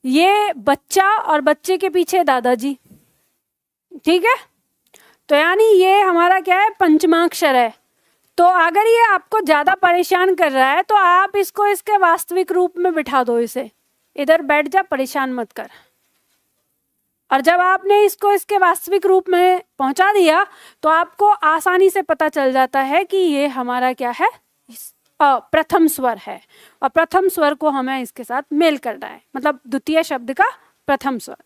ये बच्चा और बच्चे के पीछे दादाजी, ठीक है, तो यानी ये हमारा क्या है, पंचमाक्षर है। तो अगर ये आपको ज्यादा परेशान कर रहा है तो आप इसको इसके वास्तविक रूप में बिठा दो, इसे इधर बैठ जा, परेशान मत कर। और जब आपने इसको इसके वास्तविक रूप में पहुंचा दिया तो आपको आसानी से पता चल जाता है कि ये हमारा क्या है, प्रथम स्वर है। और प्रथम स्वर को हमें इसके साथ मेल करना है, मतलब द्वितीय शब्द का प्रथम स्वर।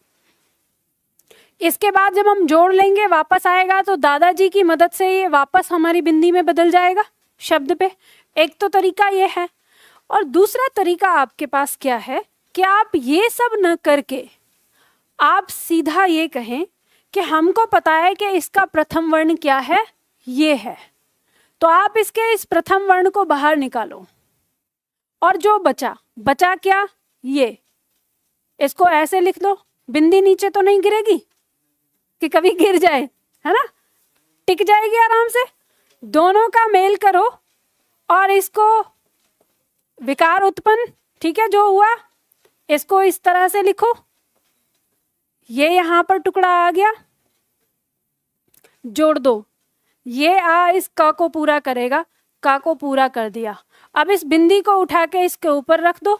इसके बाद जब हम जोड़ लेंगे, वापस आएगा, तो दादाजी की मदद से ये वापस हमारी बिंदी में बदल जाएगा शब्द पे। एक तो तरीका ये है, और दूसरा तरीका आपके पास क्या है कि आप ये सब न करके आप सीधा ये कहें कि हमको पता है कि इसका प्रथम वर्ण क्या है, ये है, तो आप इसके इस प्रथम वर्ण को बाहर निकालो, और जो बचा क्या, ये, इसको ऐसे लिख दो। बिंदी नीचे तो नहीं गिरेगी कि कभी गिर जाए, है ना, टिक जाएगी आराम से। दोनों का मेल करो और इसको विकार उत्पन्न, ठीक है, जो हुआ इसको इस तरह से लिखो। ये यहां पर टुकड़ा आ गया, जोड़ दो, ये आ इस क को पूरा करेगा, का को पूरा कर दिया। अब इस बिंदी को उठा के इसके ऊपर रख दो,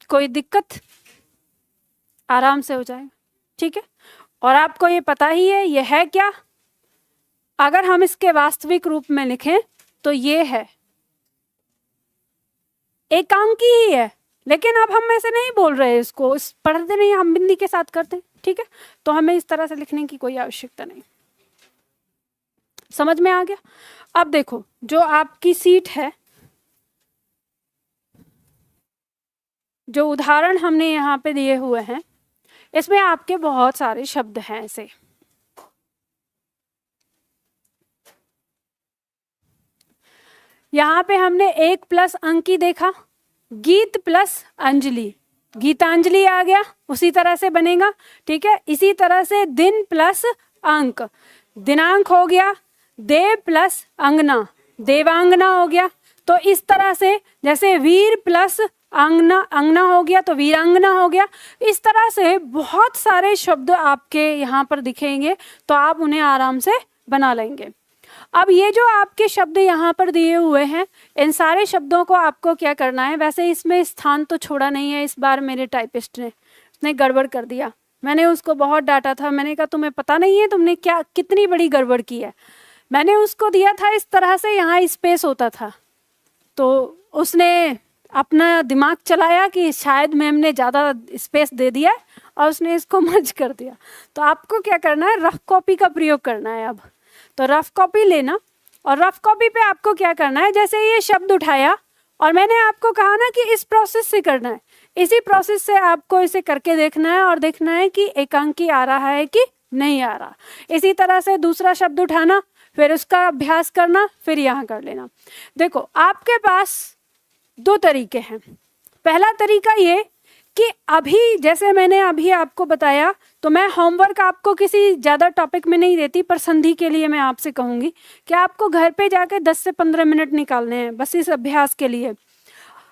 कोई दिक्कत, आराम से हो जाएगा, ठीक है। और आपको ये पता ही है ये है क्या, अगर हम इसके वास्तविक रूप में लिखें तो ये है, एकांकी ही है, लेकिन अब हम ऐसे नहीं बोल रहे, इसको इस पढ़ते नहीं, हम बिंदी के साथ करते हैं, ठीक है। तो हमें इस तरह से लिखने की कोई आवश्यकता नहीं। समझ में आ गया। अब देखो, जो आपकी सीट है, जो उदाहरण हमने यहाँ पे दिए हुए हैं, इसमें आपके बहुत सारे शब्द हैं ऐसे। यहाँ पे हमने 1 प्लस अंकी देखा, गीत प्लस अंजलि, गीतांजलि आ गया, उसी तरह से बनेगा, ठीक है। इसी तरह से दिन प्लस अंक, दिनांक हो गया। देव प्लस अंगना, देवांगना हो गया। तो इस तरह से, जैसे वीर प्लस अंगना, अंगना हो गया तो वीरांगना हो गया। इस तरह से बहुत सारे शब्द आपके यहाँ पर दिखेंगे, तो आप उन्हें आराम से बना लेंगे। अब ये जो आपके शब्द यहाँ पर दिए हुए हैं, इन सारे शब्दों को आपको क्या करना है, वैसे इसमें स्थान तो छोड़ा नहीं है इस बार मेरे टाइपिस्ट ने, उसने गड़बड़ कर दिया। मैंने उसको बहुत डांटा था, मैंने कहा तुम्हें पता नहीं है तुमने क्या कितनी बड़ी गड़बड़ की है। मैंने उसको दिया था इस तरह से, यहाँ स्पेस होता था, तो उसने अपना दिमाग चलाया कि शायद मैम ने ज़्यादा स्पेस दे दिया और उसने इसको मर्ज कर दिया। तो आपको क्या करना है, रफ कॉपी का प्रयोग करना है। अब तो रफ कॉपी लेना, और रफ कॉपी पे आपको क्या करना है, जैसे ये शब्द उठाया और मैंने आपको कहा ना कि इस प्रोसेस से करना है, इसी प्रोसेस से आपको इसे करके देखना है और देखना है कि एकांकी आ रहा है कि नहीं आ रहा। इसी तरह से दूसरा शब्द उठाना, फिर उसका अभ्यास करना, फिर यहाँ कर लेना। देखो आपके पास 2 तरीके हैं। पहला तरीका ये कि अभी जैसे मैंने अभी आपको बताया, तो मैं होमवर्क आपको किसी ज़्यादा टॉपिक में नहीं देती, पर संधि के लिए मैं आपसे कहूँगी कि आपको घर पे जाके 10 से 15 मिनट निकालने हैं बस इस अभ्यास के लिए।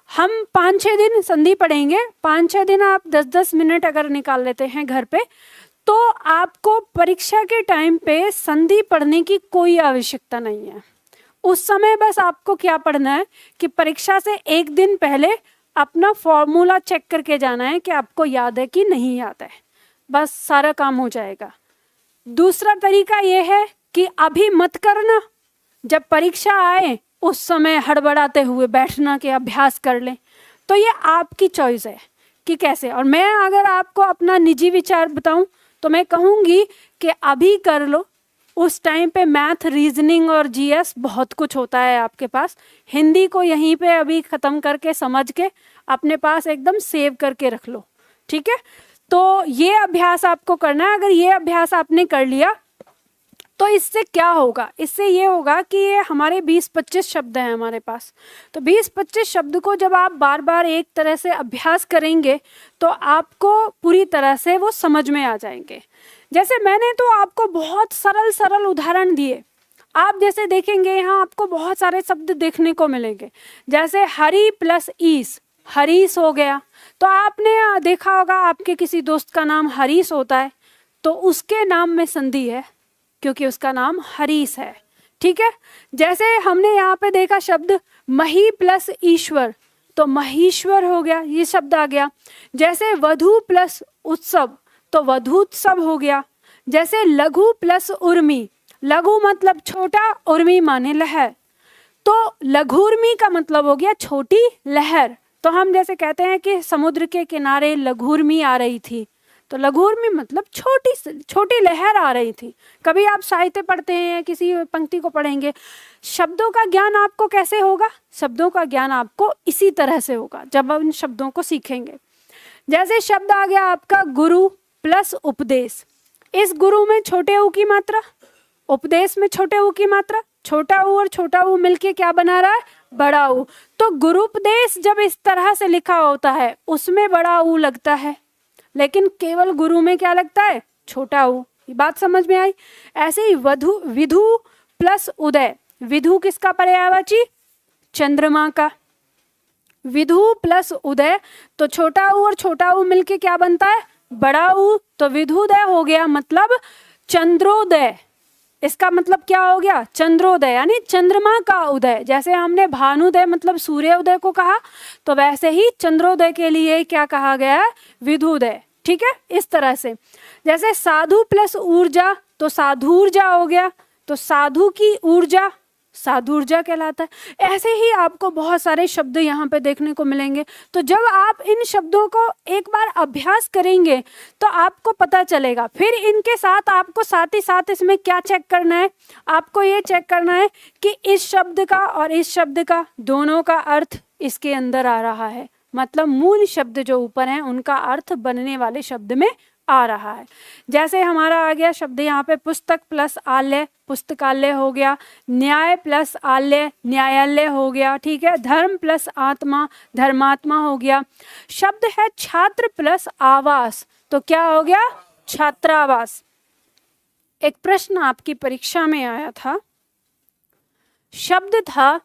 हम 5-6 दिन संधि पढ़ेंगे, 5-6 दिन आप 10-10 मिनट अगर निकाल लेते हैं घर पे, तो आपको परीक्षा के टाइम पे संधि पढ़ने की कोई आवश्यकता नहीं है। उस समय बस आपको क्या पढ़ना है कि परीक्षा से 1 दिन पहले अपना फॉर्मूला चेक करके जाना है कि आपको याद है कि नहीं याद है, बस सारा काम हो जाएगा। दूसरा तरीका ये है कि अभी मत करना, जब परीक्षा आए उस समय हड़बड़ाते हुए बैठना कि अभ्यास कर लें। तो ये आपकी चॉइस है कि कैसे। और मैं अगर आपको अपना निजी विचार बताऊं तो मैं कहूँगी कि अभी कर लो, उस टाइम पे मैथ, रीजनिंग और जीएस बहुत कुछ होता है आपके पास। हिंदी को यहीं पे अभी ख़त्म करके समझ के अपने पास एकदम सेव करके रख लो, ठीक है। तो ये अभ्यास आपको करना है। अगर ये अभ्यास आपने कर लिया तो इससे क्या होगा, इससे ये होगा कि ये हमारे 20-25 शब्द हैं हमारे पास। तो 20-25 शब्द को जब आप बार बार एक तरह से अभ्यास करेंगे तो आपको पूरी तरह से वो समझ में आ जाएंगे। जैसे मैंने तो आपको बहुत सरल सरल उदाहरण दिए, आप जैसे देखेंगे यहाँ आपको बहुत सारे शब्द देखने को मिलेंगे। जैसे हरी प्लस ईस, हरीश हो गया। तो आपने देखा होगा आपके किसी दोस्त का नाम हरीश होता है तो उसके नाम में संधि है क्योंकि उसका नाम हरीश है। ठीक है, जैसे हमने यहाँ पे देखा शब्द मही प्लस ईश्वर, तो महीश्वर हो गया, ये शब्द आ गया। जैसे वधु प्लस उत्सव तो वधूत्सव हो गया। जैसे लघु प्लस उर्मी, लघु मतलब छोटा, उर्मी माने लहर, तो लघुर्मी का मतलब हो गया छोटी लहर। तो हम जैसे कहते हैं कि समुद्र के किनारे लघुर्मी आ रही थी, तो लघुर्मी मतलब छोटी छोटी लहर आ रही थी। कभी आप साहित्य पढ़ते हैं, किसी पंक्ति को पढ़ेंगे, शब्दों का ज्ञान आपको कैसे होगा? शब्दों का ज्ञान आपको इसी तरह से होगा जब आप इन शब्दों को सीखेंगे। जैसे शब्द आ गया आपका गुरु प्लस उपदेश, इस गुरु में छोटे ऊ की मात्रा, उपदेश में छोटे ऊ की मात्रा, छोटा ऊ और छोटा ऊ मिलके क्या बना रहा है? बड़ा ऊ। तो गुरुपदेश जब इस तरह से लिखा होता है उसमें बड़ा ऊ लगता है, लेकिन केवल गुरु में क्या लगता है? छोटा ऊ। ये बात समझ में आई? ऐसे ही विधु प्लस उदय, विधु किसका पर्यायवाची? चंद्रमा का। विधु प्लस उदय तो छोटा ऊ और छोटा ऊ मिलके क्या बनता है? बड़ा ऊ। तो विधुदय हो गया मतलब चंद्रोदय। इसका मतलब क्या हो गया? चंद्रोदय यानी चंद्रमा का उदय। जैसे हमने भानुदय मतलब सूर्योदय को कहा, तो वैसे ही चंद्रोदय के लिए क्या कहा गया है? विधुदय। ठीक है, इस तरह से। जैसे साधु प्लस ऊर्जा तो साधुर्जा हो गया, तो साधु की ऊर्जा साधुर्जा कहलाता है। ऐसे ही आपको बहुत सारे शब्द यहाँ पे देखने को मिलेंगे। तो जब आप इन शब्दों को एक बार अभ्यास करेंगे तो आपको पता चलेगा। फिर इनके साथ आपको साथ ही साथ इसमें क्या चेक करना है? आपको ये चेक करना है कि इस शब्द का और इस शब्द का दोनों का अर्थ इसके अंदर आ रहा है, मतलब मूल शब्द जो ऊपर हैं उनका अर्थ बनने वाले शब्द में आ रहा है। जैसे हमारा आ गया शब्द यहाँ पे पुस्तक प्लस आलय, पुस्तकालय हो गया। न्याय प्लस आलय, न्यायालय हो गया। ठीक है, धर्म प्लस आत्मा, धर्मात्मा हो गया। शब्द है छात्र प्लस आवास, तो क्या हो गया? छात्रावास। एक प्रश्न आपकी परीक्षा में आया था, शब्द था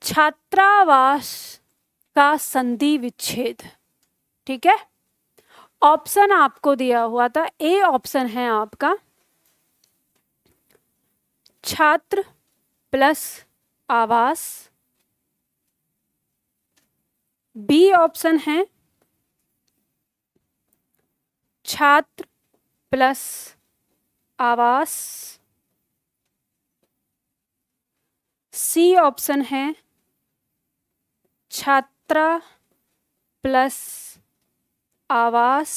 छात्रावास का संधि विच्छेद। ठीक है, ऑप्शन आपको दिया हुआ था, ए ऑप्शन है आपका छात्र प्लस आवास, बी ऑप्शन है छात्र प्लस आवास, सी ऑप्शन है छात्रा प्लस आवास,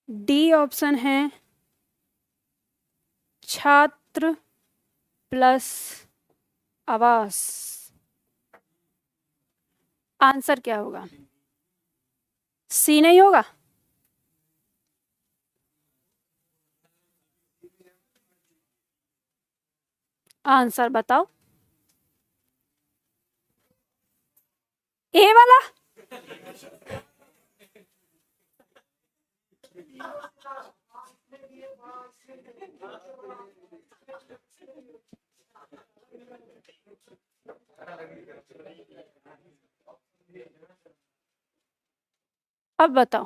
डी ऑप्शन है छात्र प्लस आवास। आंसर क्या होगा? सी नहीं होगा? आंसर बताओ। ए वाला? अब बताओ।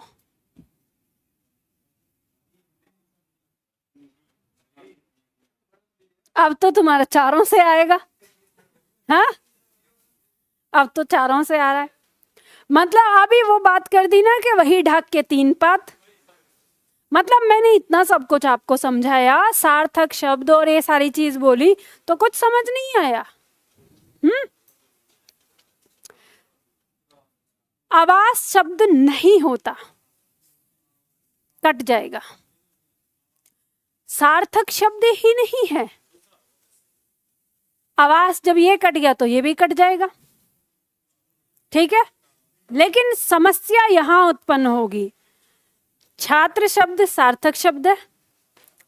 अब तो तुम्हारा चारों से आएगा। हाँ, अब तो चारों से आ रहा है। मतलब अभी वो बात कर दी ना कि वही ढक के तीन पात। मतलब मैंने इतना सब कुछ आपको समझाया, सार्थक शब्द और ये सारी चीज बोली, तो कुछ समझ नहीं आया। आवास शब्द नहीं होता, कट जाएगा। सार्थक शब्द ही नहीं है। आवास जब ये कट गया तो ये भी कट जाएगा। ठीक है, लेकिन समस्या यहां उत्पन्न होगी। छात्र शब्द सार्थक शब्द है,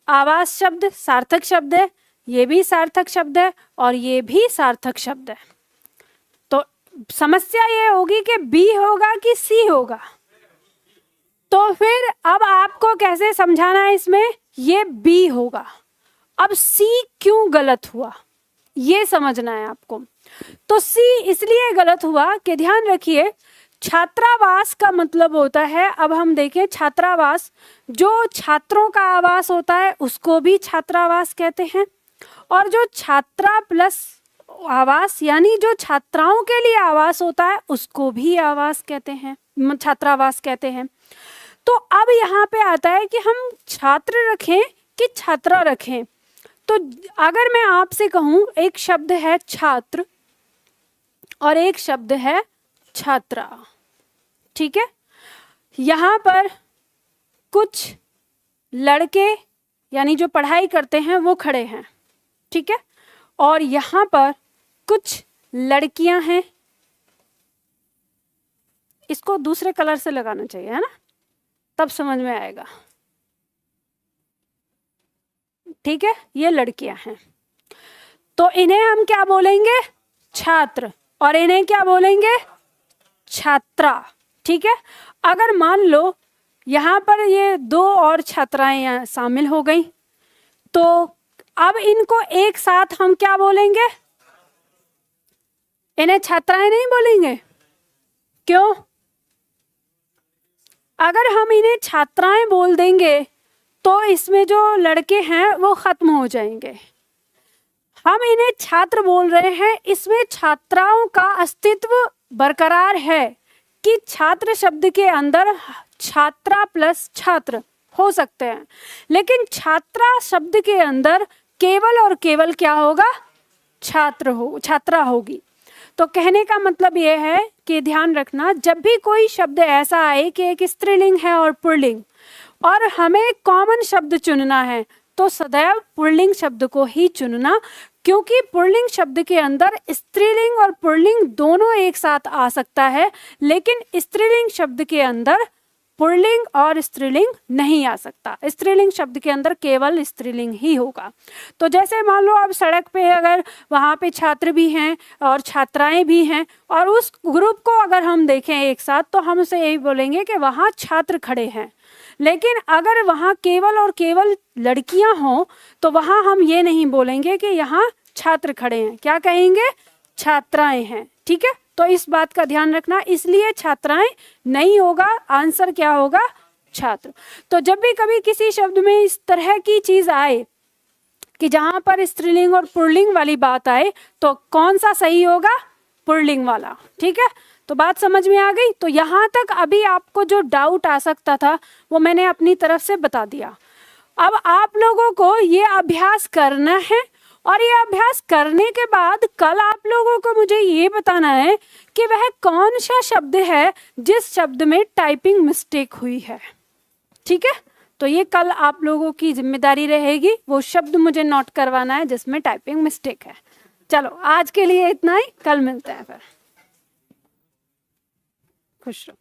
आवास शब्द सार्थक शब्द है, ये भी सार्थक शब्द है और ये भी सार्थक शब्द है। तो समस्या ये होगी कि बी होगा कि सी होगा। तो फिर अब आपको कैसे समझाना है इसमें? ये बी होगा। अब सी क्यों गलत हुआ? ये समझना है आपको। तो सी इसलिए गलत हुआ कि ध्यान रखिए छात्रावास का मतलब होता है, अब हम देखें छात्रावास, जो छात्रों का आवास होता है उसको भी छात्रावास कहते हैं, और जो छात्रा प्लस आवास यानी जो छात्राओं के लिए आवास होता है उसको भी आवास कहते हैं, छात्रावास कहते हैं। तो अब यहाँ पे आता है कि हम छात्र रखें कि छात्रा रखें। तो अगर मैं आपसे कहूँ एक शब्द है छात्र और एक शब्द है छात्रा, ठीक है, यहाँ पर कुछ लड़के यानी जो पढ़ाई करते हैं वो खड़े हैं, ठीक है, और यहाँ पर कुछ लड़कियां हैं। इसको दूसरे कलर से लगाना चाहिए है ना, तब समझ में आएगा, ठीक है। ये लड़कियां हैं तो इन्हें हम क्या बोलेंगे, छात्र, और इन्हें क्या बोलेंगे, छात्रा, ठीक है। अगर मान लो यहाँ पर ये दो और छात्राएं यहाँ शामिल हो गई तो अब इनको एक साथ हम क्या बोलेंगे, इन्हें छात्राएं नहीं बोलेंगे, क्यों? अगर हम इन्हें छात्राएं बोल देंगे तो इसमें जो लड़के हैं वो खत्म हो जाएंगे। हम इन्हें छात्र बोल रहे हैं, इसमें छात्राओं का अस्तित्व बरकरार है कि छात्र शब्द के अंदर छात्रा प्लस छात्र हो सकते हैं, लेकिन छात्रा शब्द के अंदर केवल और केवल क्या होगा, छात्रा होगी। तो कहने का मतलब यह है कि ध्यान रखना जब भी कोई शब्द ऐसा आए कि एक स्त्रीलिंग है और पुल्लिंग और हमें कॉमन शब्द चुनना है तो सदैव पुल्लिंग शब्द को ही चुनना, क्योंकि पुल्लिंग शब्द के अंदर स्त्रीलिंग और पुल्लिंग दोनों एक साथ आ सकता है, लेकिन स्त्रीलिंग शब्द के अंदर पुल्लिंग और स्त्रीलिंग नहीं आ सकता। स्त्रीलिंग शब्द के अंदर केवल स्त्रीलिंग ही होगा। तो जैसे मान लो अब सड़क पे अगर वहाँ पे छात्र भी हैं और छात्राएं भी हैं और उस ग्रुप को अगर हम देखें एक साथ तो हम उसे यही बोलेंगे कि वहाँ छात्र खड़े हैं, लेकिन अगर वहाँ केवल और केवल लड़कियां हों तो वहाँ हम ये नहीं बोलेंगे कि यहाँ छात्र खड़े हैं, क्या कहेंगे, छात्राएं हैं, ठीक है। तो इस बात का ध्यान रखना, इसलिए छात्राएं नहीं होगा, आंसर क्या होगा, छात्र। तो जब भी कभी किसी शब्द में इस तरह की चीज आए कि जहां पर स्त्रीलिंग और पुल्लिंग वाली बात आए तो कौन सा सही होगा, पुल्लिंग वाला, ठीक है। तो बात समझ में आ गई। तो यहाँ तक अभी आपको जो डाउट आ सकता था वो मैंने अपनी तरफ से बता दिया। अब आप लोगों को ये अभ्यास करना है और ये अभ्यास करने के बाद कल आप लोगों को मुझे ये बताना है कि वह कौन सा शब्द है जिस शब्द में टाइपिंग मिस्टेक हुई है, ठीक है। तो ये कल आप लोगों की जिम्मेदारी रहेगी, वो शब्द मुझे नोट करवाना है जिसमें टाइपिंग मिस्टेक है। चलो आज के लिए इतना ही, कल मिलते हैं फिर। खुश रहो।